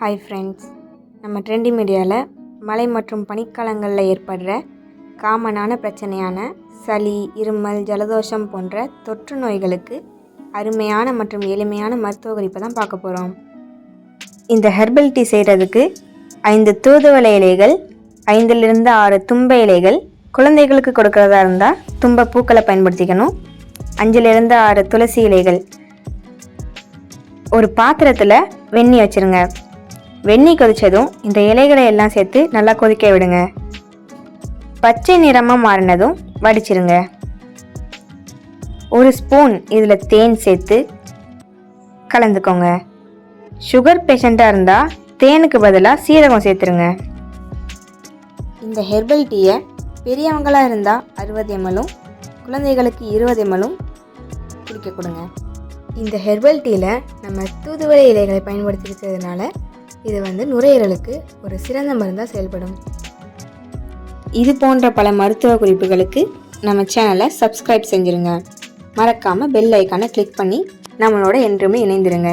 Hi friends, நம்ம trendy மீடியாவில் மழை மற்றும் பனிக்காலங்களில் ஏற்படுற காமனான பிரச்சனையான சளி, இருமல், ஜலதோஷம் போன்ற தொற்று நோய்களுக்கு அருமையான மற்றும் எளிமையான மருத்துவ குறிப்பை தான் பார்க்க போகிறோம். இந்த ஹெர்பல் டீ செய்கிறதுக்கு 5 தூதுவளை இலைகள், 5 to 6 தும்பை இலைகள், குழந்தைகளுக்கு கொடுக்கறதா இருந்தால் தும்பை பூக்களை பயன்படுத்திக்கணும். 5 to 6 துளசி இலைகள். ஒரு பாத்திரத்தில் வெந்நீர் வச்சுருங்க. வெந்நீர் கொதித்ததும் இந்த இலைகளை எல்லாம் சேர்த்து நல்லா கொதிக்க விடுங்க. பச்சை நிறமாக மாறினதும் வடிச்சிருங்க. 1 ஸ்பூன் இதில் தேன் சேர்த்து கலந்துக்கோங்க. சுகர் பேஷண்ட்டாக இருந்தால் தேனுக்கு பதிலாக சீரகம் சேர்த்துருங்க. இந்த ஹெர்பல் டீயை பெரியவங்களாக இருந்தால் 60 ml, குழந்தைகளுக்கு 20 ml குடிக்க கொடுங்க. இந்த ஹெர்பல் டீயில் நம்ம தூதுவளை இலைகளை பயன்படுத்தியிருக்கிறதுனால இது நுரையீரலுக்கு ஒரு சிறந்த மருந்தாக செயல்படும். இது போன்ற பல மருத்துவ குறிப்புகளுக்கு நம்ம சேனலை சப்ஸ்கிரைப் செஞ்சுருங்க. மறக்காமல் பெல் ஐக்கானை கிளிக் பண்ணி நம்மளோட என்றுமே இணைந்திருங்க.